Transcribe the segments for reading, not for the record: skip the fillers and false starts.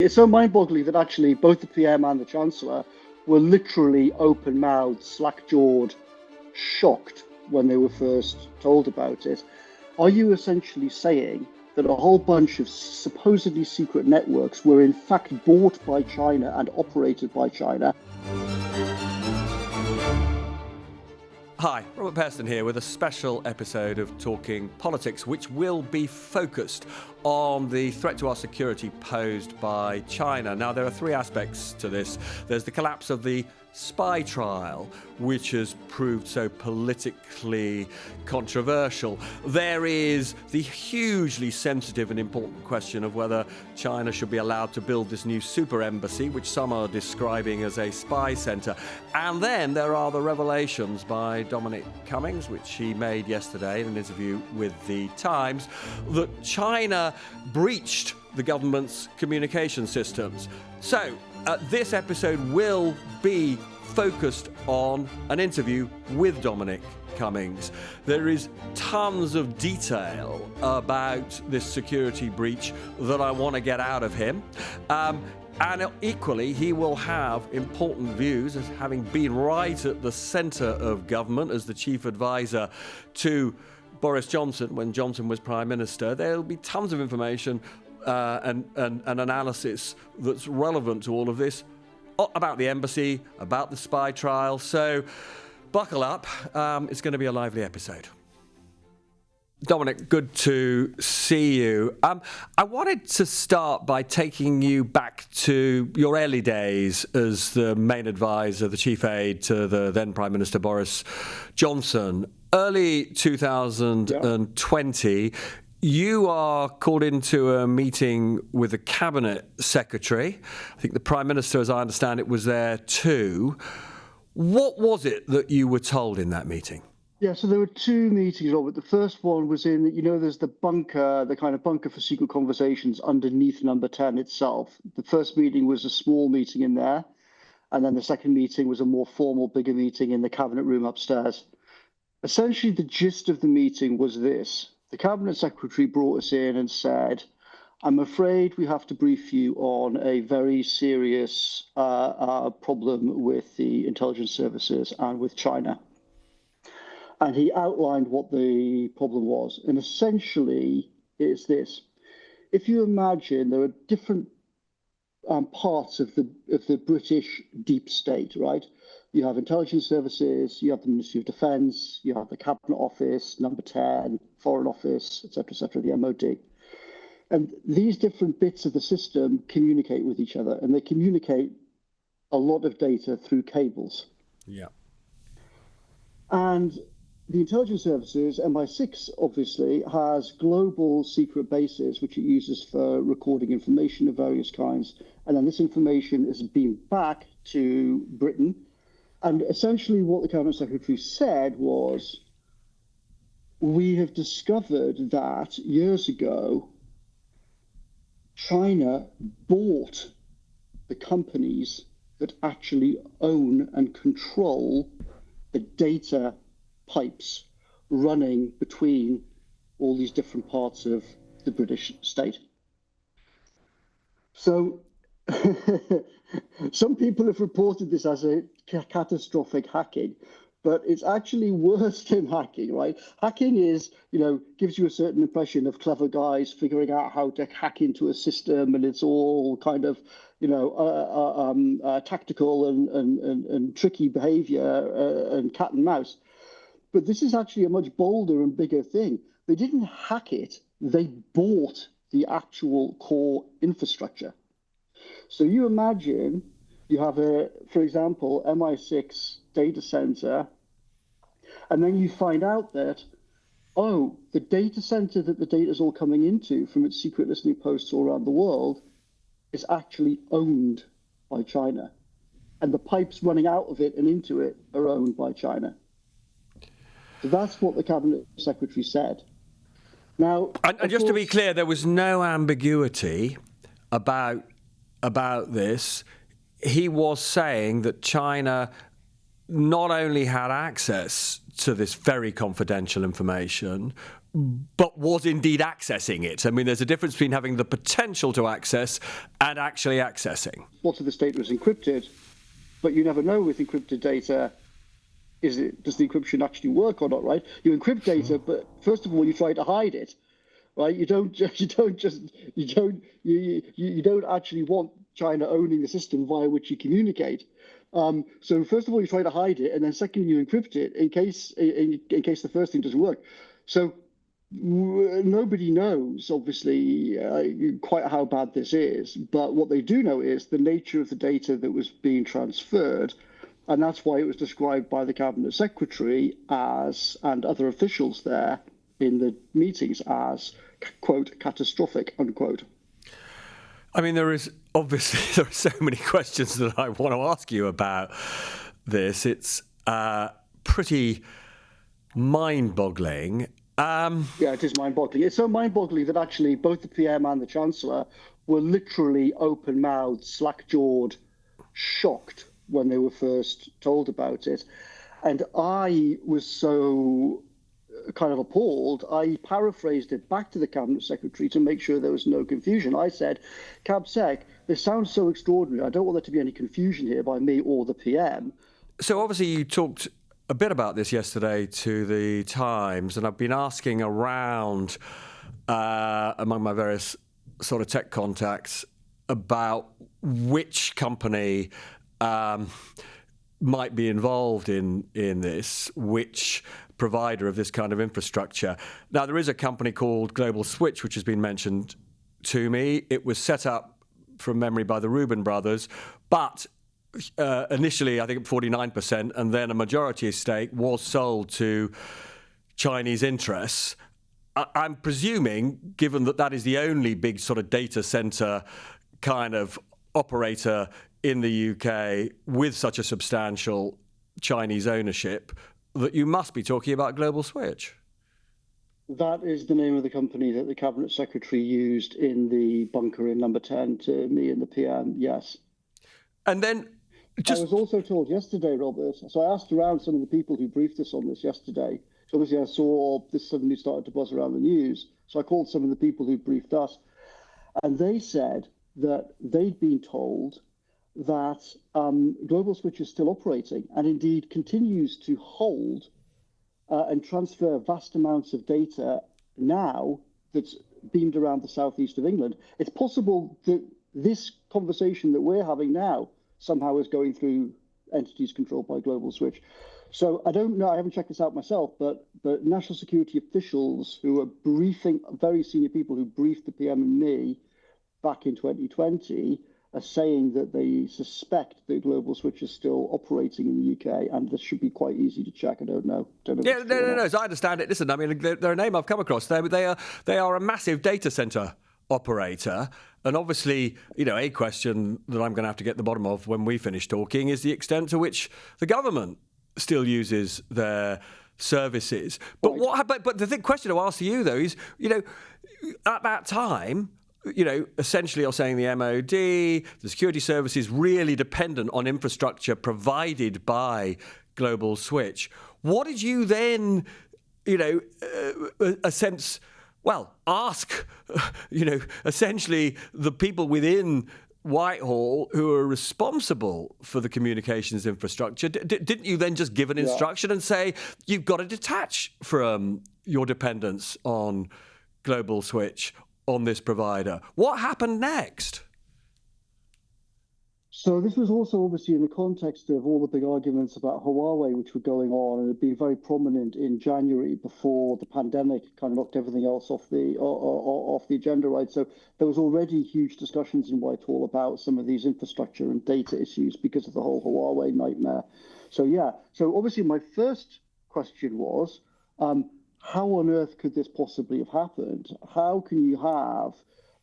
It's so mind-boggling that actually both the PM and the Chancellor were literally open-mouthed, slack-jawed, shocked when they were first told about it. Are you essentially saying that a whole bunch of supposedly secret networks were in fact bought by China and operated by China? Hi, Robert Peston here with a special episode of Talking Politics, which will be focused on the threat to our security posed by China. Now, there are three aspects to this. There's the collapse of the spy trial, which has proved so politically controversial. There is the hugely sensitive and important question of whether China should be allowed to build this new super embassy, which some are describing as a spy centre. And then there are the revelations by Dominic Cummings, which he made yesterday in an interview with The Times, that China breached the government's communication systems. So, this episode will be focused on an interview with Dominic Cummings. There is tons of detail about this security breach that I want to get out of him. And equally, he will have important views as having been right at the centre of government as the chief advisor to Boris Johnson when Johnson was Prime Minister. There'll be tons of information and analysis that's relevant to all of this, about the embassy, about the spy trial. So buckle up. It's going to be a lively episode. Dominic, good to see you. I wanted to start by taking you back to your early days as the main advisor, the chief aide to the then Prime Minister Boris Johnson. Early 2020, you are called into a meeting with the Cabinet Secretary. I think the Prime Minister, as I understand it, was there too. What was it that you were told in that meeting? Yeah, so there were two meetings, Robert. The first one was in, there's the bunker, the kind of bunker for secret conversations underneath number 10 itself. The first meeting was a small meeting in there. And then the second meeting was a more formal, bigger meeting in the Cabinet room upstairs. Essentially, the gist of the meeting was this. The Cabinet Secretary brought us in and said, I'm afraid we have to brief you on a very serious problem with the intelligence services and with China. And he outlined what the problem was. And essentially, it's this. If you imagine there are different parts of the British deep state, right? You have intelligence services, you have the Ministry of Defence, you have the Cabinet Office, number 10, Foreign Office, etc., the MOD. And these different bits of the system communicate with each other, and they communicate a lot of data through cables. Yeah. And the intelligence services, MI6 obviously, has global secret bases, which it uses for recording information of various kinds. And then this information is beamed back to Britain. And essentially what the Cabinet Secretary said was, we have discovered that years ago, China bought the companies that actually own and control the data pipes running between all these different parts of the British state. So some people have reported this as a catastrophic hacking, but it's actually worse than hacking, right? Hacking is, gives you a certain impression of clever guys figuring out how to hack into a system, and it's all kind of, tactical and tricky behavior and cat and mouse. But this is actually a much bolder and bigger thing. They didn't hack it, they bought the actual core infrastructure. So you imagine you have for example, MI6 data center, and then you find out that, the data center that the data is all coming into from its secret listening posts all around the world is actually owned by China. And the pipes running out of it and into it are owned by China. So that's what the Cabinet Secretary said. Now, and just to be clear, there was no ambiguity about this. He was saying that China not only had access to this very confidential information, but was indeed accessing it. I mean, there's a difference between having the potential to access and actually accessing. Lots of this data was encrypted, but you never know with encrypted data, does the encryption actually work or not, right? You encrypt data, but first of all, you try to hide it, right? You don't actually want China owning the system via which you communicate. So first of all, you try to hide it, and then secondly, you encrypt it in case the first thing doesn't work. So nobody knows, obviously, quite how bad this is. But what they do know is the nature of the data that was being transferred, and that's why it was described by the cabinet secretary as, and other officials there in the meetings as, quote, catastrophic, unquote. I mean, there are so many questions that I want to ask you about this. It's pretty mind-boggling. Yeah, it is mind-boggling. It's so mind-boggling that actually both the PM and the Chancellor were literally open-mouthed, slack-jawed, shocked when they were first told about it. And I was so kind of appalled, I paraphrased it back to the Cabinet Secretary to make sure there was no confusion. I said, CabSec, this sounds so extraordinary. I don't want there to be any confusion here by me or the PM. So obviously you talked a bit about this yesterday to the Times, and I've been asking around among my various sort of tech contacts about which company might be involved in this, which provider of this kind of infrastructure. Now, there is a company called Global Switch, which has been mentioned to me. It was set up from memory by the Rubin brothers, but initially, I think 49%, and then a majority stake was sold to Chinese interests. I'm presuming, given that that is the only big sort of data center kind of operator in the UK with such a substantial Chinese ownership, that you must be talking about Global Switch. That is the name of the company that the Cabinet Secretary used in the bunker in number 10 to me and the PM, yes. And then I was also told yesterday, Robert, so I asked around some of the people who briefed us on this yesterday. So obviously I saw this suddenly started to buzz around the news. So I called some of the people who briefed us, and they said that they'd been told that Global Switch is still operating and indeed continues to hold and transfer vast amounts of data now that's beamed around the southeast of England. It's possible that this conversation that we're having now somehow is going through entities controlled by Global Switch. So I don't know, I haven't checked this out myself, but national security officials who are briefing, very senior people who briefed the PM and me back in 2020 are saying that they suspect that Global Switch is still operating in the UK, and this should be quite easy to check. I don't know. Yeah, no. As I understand it, listen, I mean, they're a name I've come across. They are a massive data center operator, and obviously, you know, a question that I'm going to have to get to the bottom of when we finish talking is the extent to which the government still uses their services. But right. But the question to ask you though is, you know, at that time, you know, essentially you're saying the MOD, the security services, really dependent on infrastructure provided by Global Switch. What did you then, you know, ask, you know, essentially the people within Whitehall who are responsible for the communications infrastructure? Didn't you then just give an instruction and say, you've got to detach from your dependence on Global Switch on this provider? What happened next? So this was also obviously in the context of all the big arguments about Huawei, which were going on and had been very prominent in January before the pandemic kind of knocked everything else off the agenda, right? So there was already huge discussions in Whitehall about some of these infrastructure and data issues because of the whole Huawei nightmare. So yeah, so obviously my first question was, how on earth could this possibly have happened? How can you have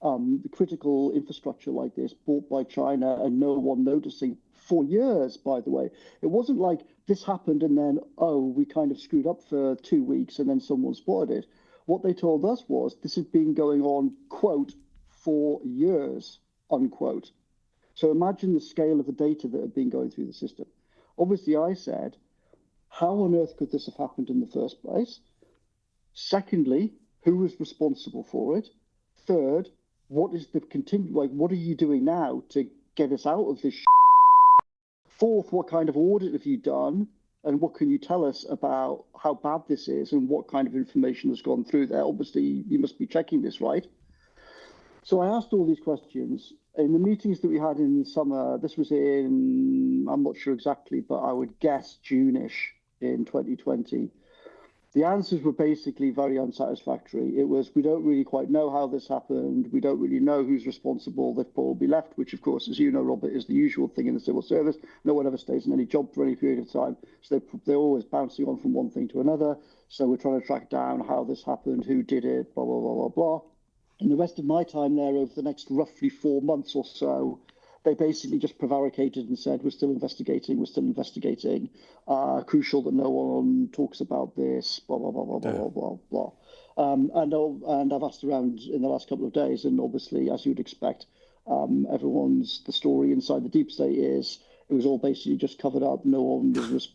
the critical infrastructure like this bought by China and no one noticing for years, by the way? It wasn't like this happened and then, we kind of screwed up for 2 weeks and then someone spotted it. What they told us was this had been going on, quote, for years, unquote. So imagine the scale of the data that had been going through the system. Obviously, I said, how on earth could this have happened in the first place? Secondly, Who was responsible for it? Third, what is the what are you doing now to get us out of this? Fourth, what kind of audit have you done? And what can you tell us about how bad this is and what kind of information has gone through there? Obviously, you must be checking this, right? So I asked all these questions in the meetings that we had in the summer. This was in, I'm not sure exactly, but I would guess June-ish in 2020. The answers were basically very unsatisfactory. It was, we don't really quite know how this happened. We don't really know who's responsible. They've probably left, which, of course, as you know, Robert, is the usual thing in the civil service. No one ever stays in any job for any period of time. So they're always bouncing on from one thing to another. So we're trying to track down how this happened, who did it, blah, blah, blah, blah, blah. And the rest of my time there over the next roughly 4 months or so, they basically just prevaricated and said, we're still investigating. Crucial that no one talks about this, blah, blah, blah, blah, blah, blah, blah. And I've asked around in the last couple of days, and obviously, as you would expect, the story inside the deep state is it was all basically just covered up. No one was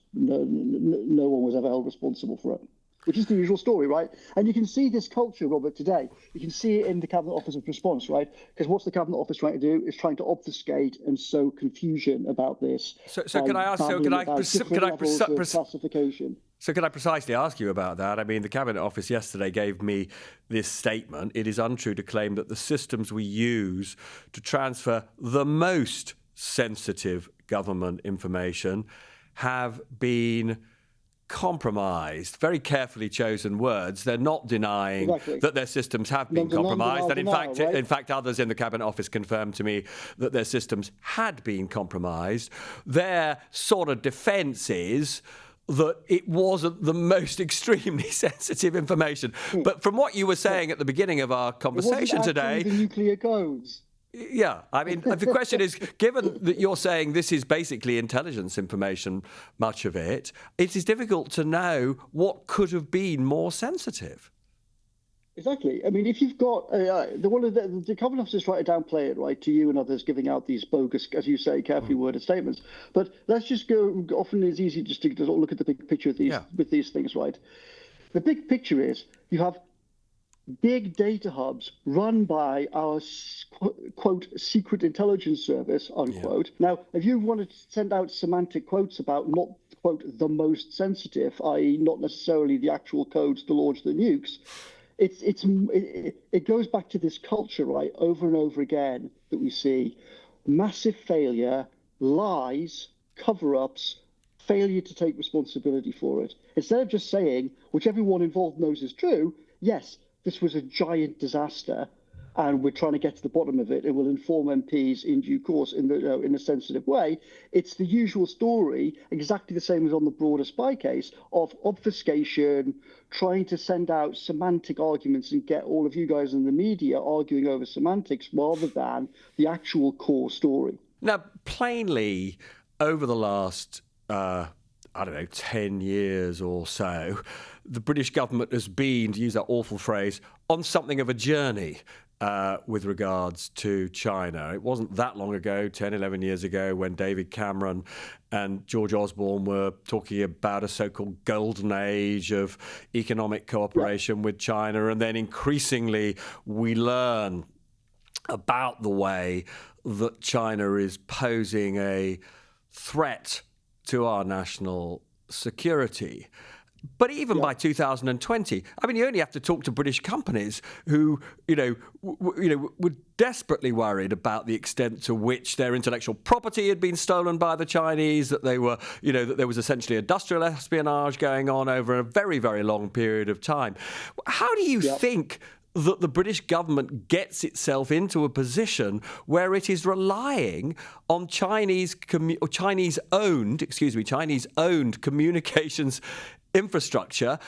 ever held responsible for it. Which is the usual story, right? And you can see this culture, Robert, today. You can see it in the Cabinet Office's response, right? Because what's the Cabinet Office trying to do is trying to obfuscate and sow confusion about this. So can I ask? Can I classification? So can I precisely ask you about that? I mean, the Cabinet Office yesterday gave me this statement. It is untrue to claim that the systems we use to transfer the most sensitive government information have been compromised. Very carefully chosen words. They're not denying that their systems have been compromised. And in fact, others in the Cabinet Office confirmed to me that their systems had been compromised. Their sort of defence is that it wasn't the most extremely sensitive information. But from what you were saying at the beginning of our conversation today, the nuclear codes. Yeah, I mean, the question is, given that you're saying this is basically intelligence information, much of it, it is difficult to know what could have been more sensitive. Exactly. I mean, if you've got the Cabinet Office try to downplay it, right, to you and others giving out these bogus, as you say, carefully worded statements. But let's just go. Often it's easy just to look at the big picture of these with these things, right? The big picture is you have big data hubs run by our, quote, secret intelligence service, unquote. Yeah. Now, if you wanted to send out semantic quotes about not, quote, the most sensitive, i.e. not necessarily the actual codes to launch the nukes, it goes back to this culture, right, over and over again that we see. Massive failure, lies, cover-ups, failure to take responsibility for it. Instead of just saying, which everyone involved knows is true, yes, this was a giant disaster, and we're trying to get to the bottom of it. It will inform MPs in due course in a sensitive way. It's the usual story, exactly the same as on the broader spy case, of obfuscation, trying to send out semantic arguments and get all of you guys in the media arguing over semantics rather than the actual core story. Now, plainly, over the last 10 years or so, the British government has been, to use that awful phrase, on something of a journey with regards to China. It wasn't that long ago, 10, 11 years ago, when David Cameron and George Osborne were talking about a so-called golden age of economic cooperation with China. And then increasingly we learn about the way that China is posing a threat to our national security. But even by 2020, I mean, you only have to talk to British companies who, were desperately worried about the extent to which their intellectual property had been stolen by the Chinese, that they were, that there was essentially industrial espionage going on over a very, very long period of time. How do you think that the British government gets itself into a position where it is relying on Chinese-owned communications infrastructure?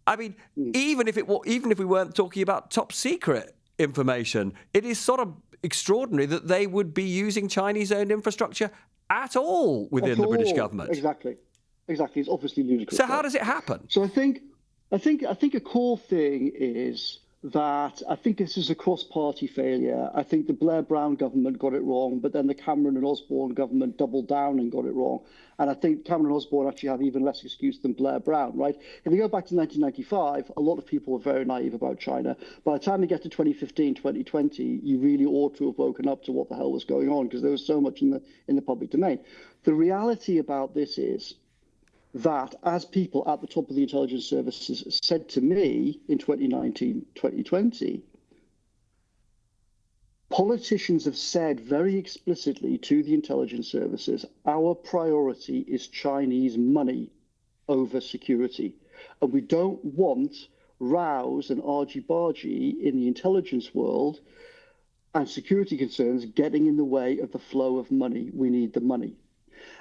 I mean, even if we weren't talking about top secret information, it is sort of extraordinary that they would be using Chinese-owned infrastructure at all within the British government. Exactly. It's obviously ludicrous. So how does it happen? So I think a core thing is that I think this is a cross-party failure. I think the Blair-Brown government got it wrong, but then the Cameron and Osborne government doubled down and got it wrong. And I think Cameron and Osborne actually have even less excuse than Blair-Brown, right? If you go back to 1995, a lot of people were very naive about China. By the time you get to 2015, 2020, you really ought to have woken up to what the hell was going on, because there was so much in the public domain. The reality about this is that, as people at the top of the intelligence services said to me in 2019, 2020, politicians have said very explicitly to the intelligence services, our priority is Chinese money over security. And we don't want rows and argy-bargy in the intelligence world and security concerns getting in the way of the flow of money. We need the money.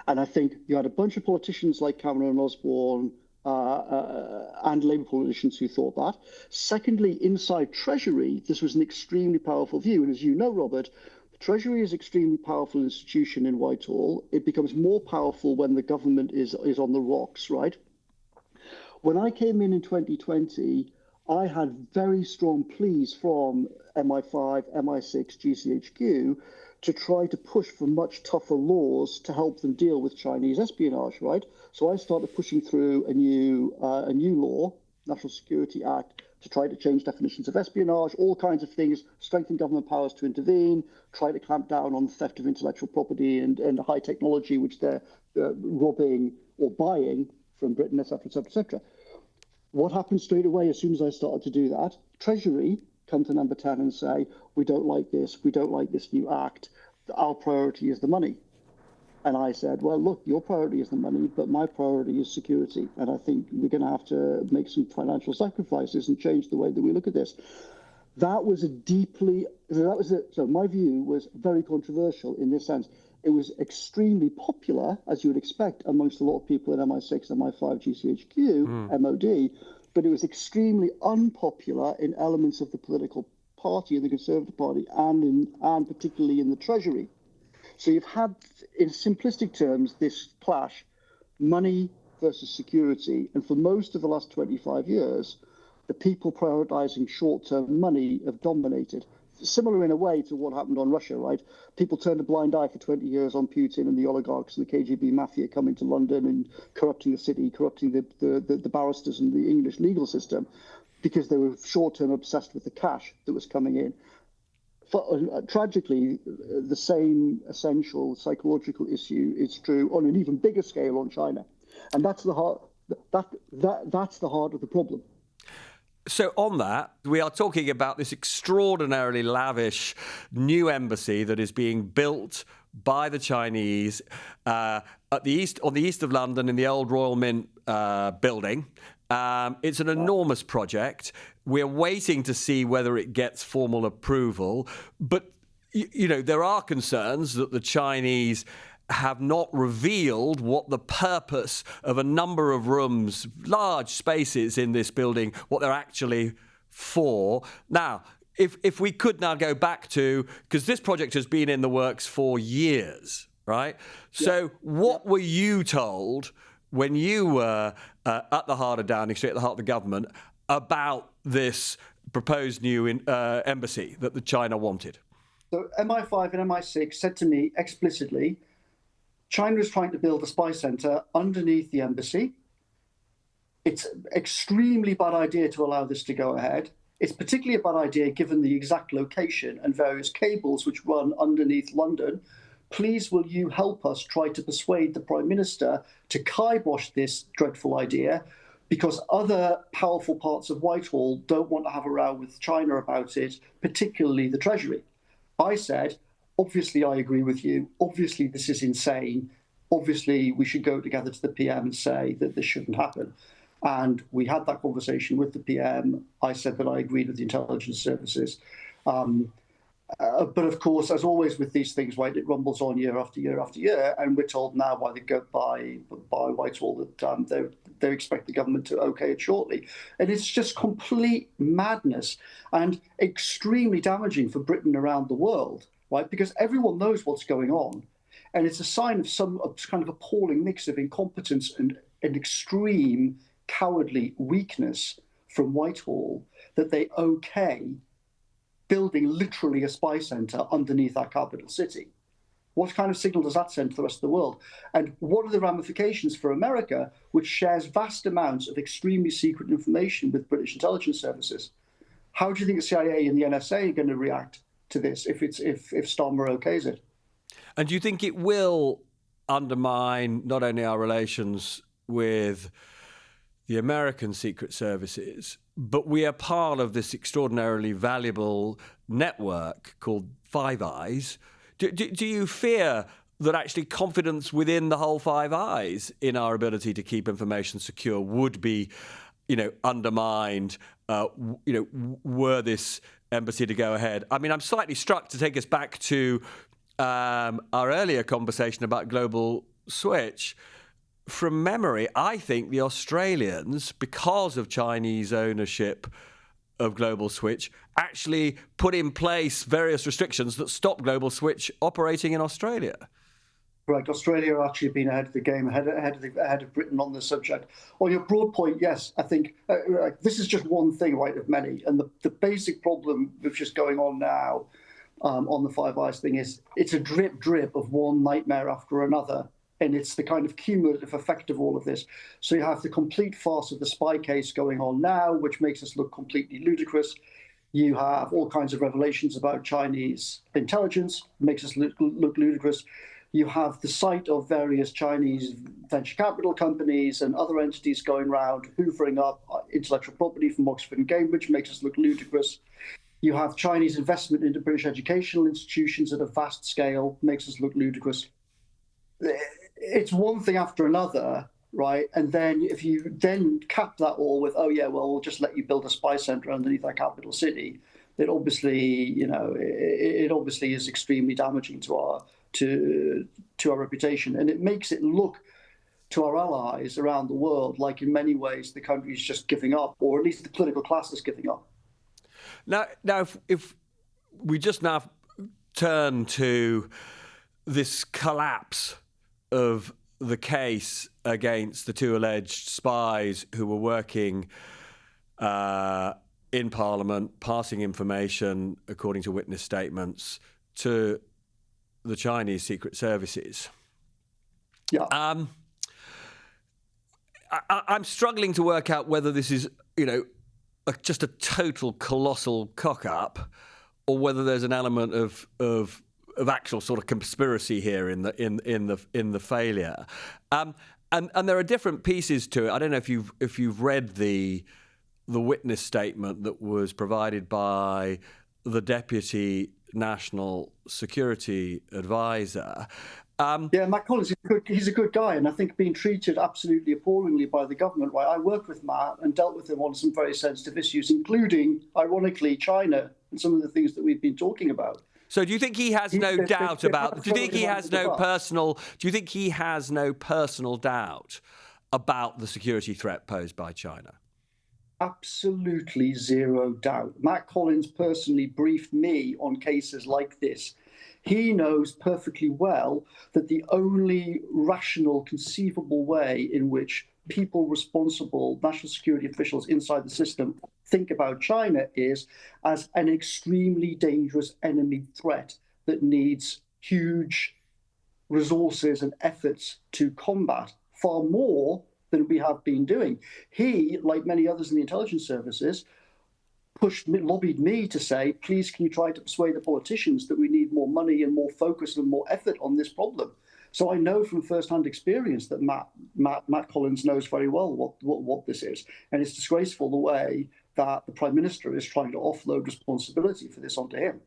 And I think you had a bunch of politicians like Cameron and Osborne and Labour politicians who thought that. Secondly, inside Treasury, this was an extremely powerful view. And as you know, Robert, the Treasury is an extremely powerful institution in Whitehall. It becomes more powerful when the government is on the rocks, right? When I came in 2020, I had very strong pleas from MI5, MI6, GCHQ to try to push for much tougher laws to help them deal with Chinese espionage, right? So I started pushing through a new law, National Security Act, to try to change definitions of espionage, all kinds of things, strengthen government powers to intervene, try to clamp down on the theft of intellectual property and high technology, which they're robbing or buying from Britain, et cetera, et cetera, et cetera. What happened straight away as soon as I started to do that? Treasury come to number 10 and say, we don't like this new act, our priority is the money. And I said, well, look, your priority is the money, but my priority is security. And I think we're going to have to make some financial sacrifices and change the way that we look at this. So my view was very controversial in this sense. It was extremely popular, as you would expect, amongst a lot of people in MI6, MI5, GCHQ, MOD, but it was extremely unpopular in elements of the political party, in the Conservative Party, and particularly in the Treasury. So you've had, in simplistic terms, this clash, money versus security. And for most of the last 25 years, the people prioritizing short-term money have dominated. Similar in a way to what happened on Russia, right? People turned a blind eye for 20 years on Putin and the oligarchs and the KGB mafia coming to London and corrupting the city, corrupting the barristers and the English legal system, because they were short-term obsessed with the cash that was coming in. Tragically, the same essential psychological issue is true on an even bigger scale on China, and that's the heart. That's the heart of the problem. So on that, we are talking about this extraordinarily lavish new embassy that is being built by the Chinese on the east of London in the old Royal Mint building. It's an enormous project. We're waiting to see whether it gets formal approval. But, you know, there are concerns that the Chinese have not revealed what the purpose of a number of rooms, large spaces in this building, what they're actually for. Now, if we could now go back to, because this project has been in the works for years, right? Yeah. So what were you told when you were at the heart of Downing Street, at the heart of the government, about this proposed new embassy that China wanted? So MI5 and MI6 said to me explicitly, China is trying to build a spy center underneath the embassy. It's an extremely bad idea to allow this to go ahead. It's particularly a bad idea given the exact location and various cables which run underneath London. Please, will you help us try to persuade the Prime Minister to kibosh this dreadful idea, because other powerful parts of Whitehall don't want to have a row with China about it, particularly the Treasury. I said, obviously, I agree with you. Obviously, this is insane. Obviously, we should go together to the PM and say that this shouldn't happen. And we had that conversation with the PM. I said that I agreed with the intelligence services. But of course, as always with these things, right, it rumbles on year after year after year. And we're told now by Whitehall that they expect the government to okay it shortly. And it's just complete madness and extremely damaging for Britain around the world. Right, because everyone knows what's going on, and it's a sign of some kind of appalling mix of incompetence and extreme cowardly weakness from Whitehall that they okay building literally a spy center underneath our capital city? What kind of signal does that send to the rest of the world? And what are the ramifications for America, which shares vast amounts of extremely secret information with British intelligence services? How do you think the CIA and the NSA are going to react to this if Starmer okays it? And do you think it will undermine not only our relations with the American secret services, but we are part of this extraordinarily valuable network called Five Eyes? Do you fear that actually confidence within the whole Five Eyes in our ability to keep information secure would be, undermined, were this embassy to go ahead? I mean, I'm slightly struck, to take us back to our earlier conversation about Global Switch. From memory, I think the Australians, because of Chinese ownership of Global Switch, actually put in place various restrictions that stop Global Switch operating in Australia. Correct. Australia have actually been ahead of the game, ahead of Britain on this subject. On your broad point, yes, I think this is just one thing, right, of many. And the basic problem with just going on now on the Five Eyes thing is it's a drip of one nightmare after another. And it's the kind of cumulative effect of all of this. So you have the complete farce of the spy case going on now, which makes us look completely ludicrous. You have all kinds of revelations about Chinese intelligence, makes us look ludicrous. You have the sight of various Chinese venture capital companies and other entities going around hoovering up intellectual property from Oxford and Cambridge, makes us look ludicrous. You have Chinese investment into British educational institutions at a vast scale, makes us look ludicrous. It's one thing after another, right? And then if you then cap that all with, oh yeah, well, we'll just let you build a spy center underneath our capital city, it obviously, it obviously is extremely damaging to our reputation, and it makes it look to our allies around the world like in many ways the country is just giving up, or at least the political class is giving up. Now, if we just now turn to this collapse of the case against the two alleged spies who were working in Parliament, passing information, according to witness statements, to the Chinese secret services. Yeah. I'm struggling to work out whether this is, just a total colossal cock-up, or whether there's an element of actual sort of conspiracy here in the failure, and there are different pieces to it. I don't know if you've read the witness statement that was provided by the Deputy National Security Advisor. Yeah, Matt Collins, he's a good guy, and I think being treated absolutely appallingly by the government. Right, I worked with Matt and dealt with him on some very sensitive issues, including, ironically, China and some of the things that we've been talking about. So do you think he has no doubt about? Do you think he has no personal? Do you think he has no personal doubt about the security threat posed by China? Absolutely zero doubt. Matt Collins personally briefed me on cases like this. He knows perfectly well that the only rational, conceivable way in which people responsible, national security officials inside the system, think about China is as an extremely dangerous enemy threat that needs huge resources and efforts to combat, far more than we have been doing. He, like many others in the intelligence services, lobbied me to say, please, can you try to persuade the politicians that we need more money and more focus and more effort on this problem? So I know from first-hand experience that Matt Collins knows very well what this is. And it's disgraceful the way that the Prime Minister is trying to offload responsibility for this onto him.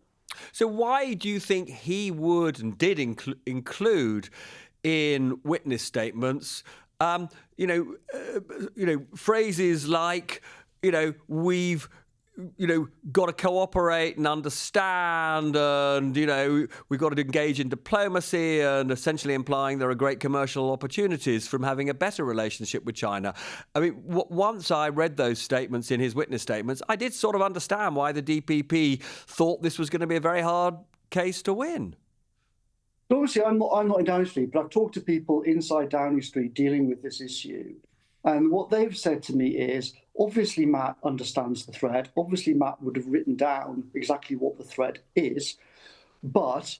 So why do you think he would and did include in witness statements, phrases like, we've got to cooperate and understand, and, we've got to engage in diplomacy, and essentially implying there are great commercial opportunities from having a better relationship with China? I mean, once I read those statements in his witness statements, I did sort of understand why the DPP thought this was going to be a very hard case to win. Obviously, I'm not in Downing Street, but I've talked to people inside Downing Street dealing with this issue. And what they've said to me is, obviously Matt understands the threat. Obviously Matt would have written down exactly what the threat is, but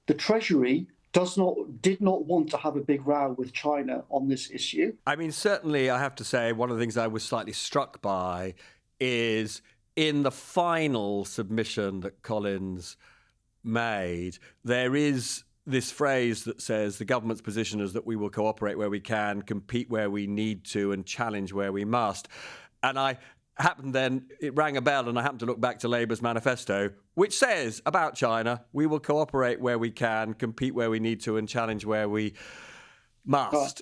the Treasury did not want to have a big row with China on this issue. I mean, certainly, I have to say, one of the things I was slightly struck by is in the final submission that Collins made, there is this phrase that says the government's position is that we will cooperate where we can, compete where we need to, and challenge where we must. And it rang a bell, and I happened to look back to Labour's manifesto, which says about China, we will cooperate where we can, compete where we need to, and challenge where we must.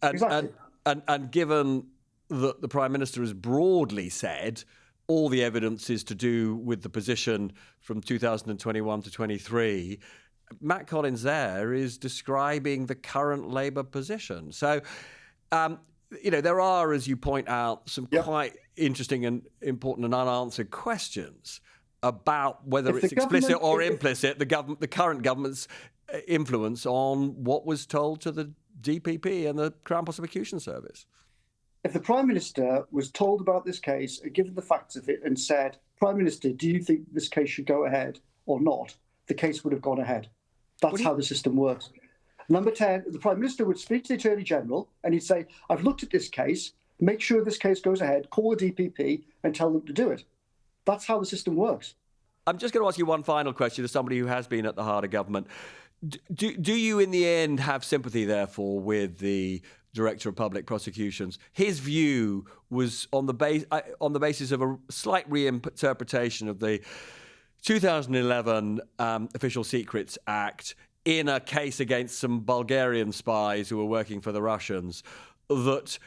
Exactly. And given that the Prime Minister has broadly said all the evidence is to do with the position from 2021 to 23, Matt Collins there is describing the current Labour position. So, there are, as you point out, some quite interesting and important and unanswered questions about whether it's explicit or implicit, the current government's influence on what was told to the DPP and the Crown Prosecution Service. If the Prime Minister was told about this case, given the facts of it, and said, Prime Minister, do you think this case should go ahead or not? The case would have gone ahead. That's how the system works. Number 10, the Prime Minister would speak to the Attorney General and he'd say, I've looked at this case, make sure this case goes ahead, call the DPP and tell them to do it. That's how the system works. I'm just going to ask you one final question as somebody who has been at the heart of government. Do you, in the end, have sympathy, therefore, with the Director of Public Prosecutions? His view was on the basis of a slight reinterpretation of the 2011 Official Secrets Act in a case against some Bulgarian spies who were working for the Russians, that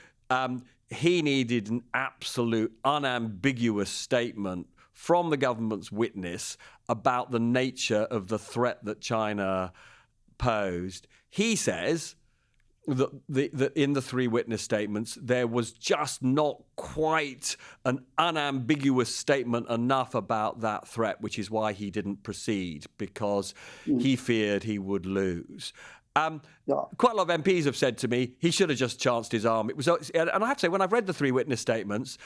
he needed an absolute, unambiguous statement from the government's witness about the nature of the threat that China posed. He says that in the three witness statements, there was just not quite an unambiguous statement enough about that threat, which is why he didn't proceed, because he feared he would lose. Quite a lot of MPs have said to me, he should have just chanced his arm. And I have to say, when I've read the three witness statements,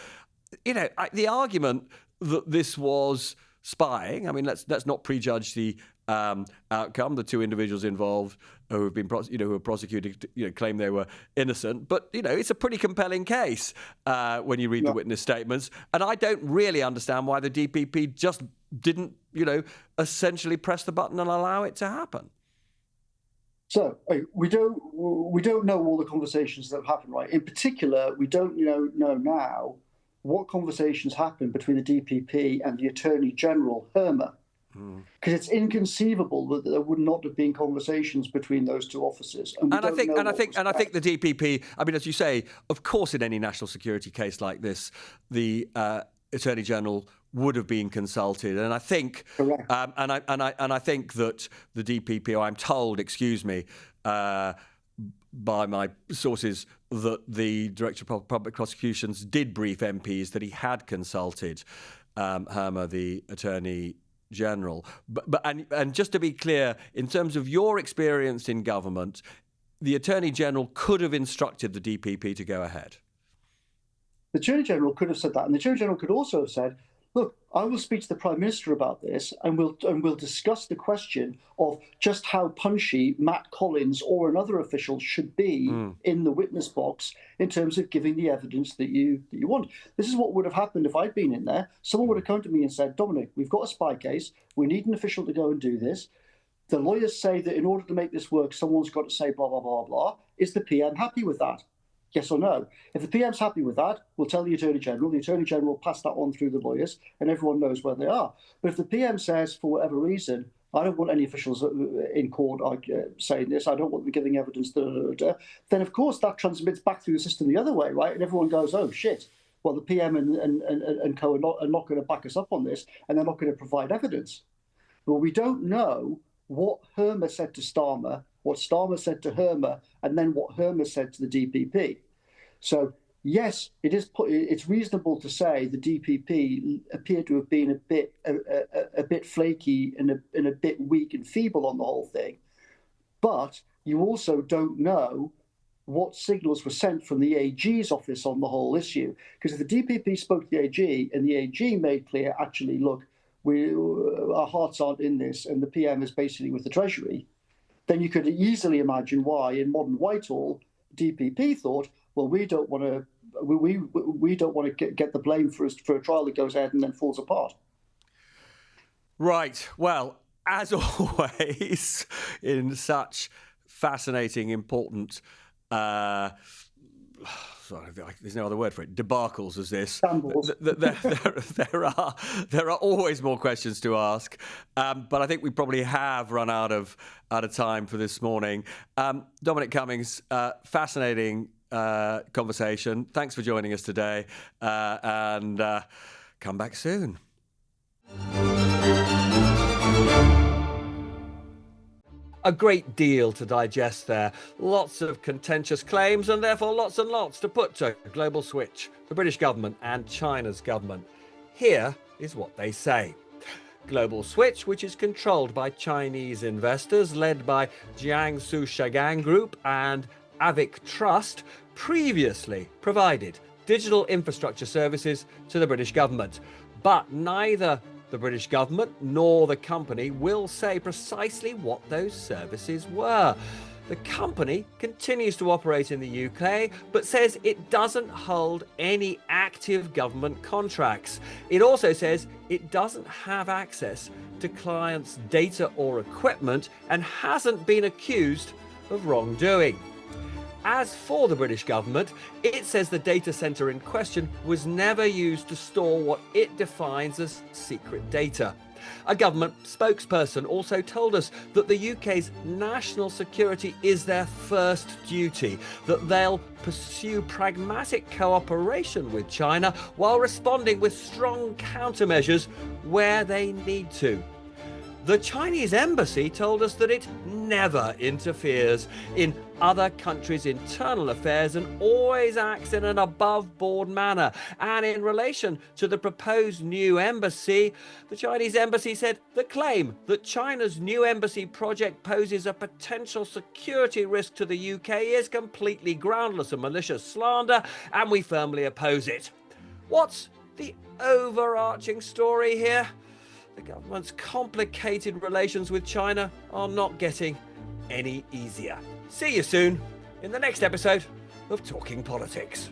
the argument that this was spying, I mean, let's not prejudge the outcome. The two individuals involved who have been who were prosecuted, claim they were innocent. But it's a pretty compelling case when you read the witness statements. And I don't really understand why the DPP just didn't, essentially press the button and allow it to happen. So we don't know all the conversations that have happened, right? In particular, we don't know now what conversations happened between the DPP and the Attorney General, Hermer. Because it's inconceivable that there would not have been conversations between those two officers. And I think the DPP, I mean, as you say, of course, in any national security case like this, the Attorney General would have been consulted, and I think, and I think that the DPP, or I'm told, by my sources, that the Director of Public Prosecutions did brief MPs that he had consulted Hermer, the Attorney General. But just to be clear, in terms of your experience in government, the Attorney General could have instructed the DPP to go ahead. The Attorney General could have said that, and the Attorney General could also have said, look, I will speak to the Prime Minister about this, and we'll discuss the question of just how punchy Matt Collins or another official should be in the witness box in terms of giving the evidence that you want. This is what would have happened if I'd been in there. Someone would have come to me and said, Dominic, we've got a spy case. We need an official to go and do this. The lawyers say that in order to make this work, someone's got to say blah, blah, blah, blah. Is the PM happy with that? Yes or no? If the PM's happy with that, we'll tell the Attorney General. The Attorney General will pass that on through the lawyers, and everyone knows where they are. But if the PM says, for whatever reason, I don't want any officials in court saying this, I don't want them giving evidence, then of course that transmits back through the system the other way, right? And everyone goes, oh, shit. Well, the PM and co are not going to back us up on this, and they're not going to provide evidence. Well, we don't know what Hermer said to Starmer, what Starmer said to Hermer, and then what Hermer said to the DPP. So, yes, it's reasonable to say the DPP appeared to have been a bit flaky and a bit weak and feeble on the whole thing. But you also don't know what signals were sent from the AG's office on the whole issue. Because if the DPP spoke to the AG and the AG made clear, actually, look, our hearts aren't in this, and the PM is basically with the Treasury, then you could easily imagine why in modern Whitehall, DPP thought, well, we don't want to get the blame for a trial that goes ahead and then falls apart. Right. Well, as always, in such fascinating, important, sorry, there's no other word for it, debacles as this. There are always more questions to ask, but I think we probably have run out of time for this morning. Dominic Cummings, fascinating conversation. Thanks for joining us today, and come back soon. A great deal to digest there. Lots of contentious claims and therefore lots and lots to put to Global Switch, the British government and China's government. Here is what they say. Global Switch, which is controlled by Chinese investors led by Jiangsu Shagang Group and Avic Trust, previously provided digital infrastructure services to the British government. But neither the British government nor the company will say precisely what those services were. The company continues to operate in the UK, but says it doesn't hold any active government contracts. It also says it doesn't have access to clients' data or equipment and hasn't been accused of wrongdoing. As for the British government, it says the data centre in question was never used to store what it defines as secret data. A government spokesperson also told us that the UK's national security is their first duty, that they'll pursue pragmatic cooperation with China while responding with strong countermeasures where they need to. The Chinese embassy told us that it never interferes in other countries' internal affairs and always acts in an above-board manner. And in relation to the proposed new embassy, the Chinese embassy said the claim that China's new embassy project poses a potential security risk to the UK is completely groundless and malicious slander, and we firmly oppose it. What's the overarching story here? The government's complicated relations with China are not getting any easier. See you soon in the next episode of Talking Politics.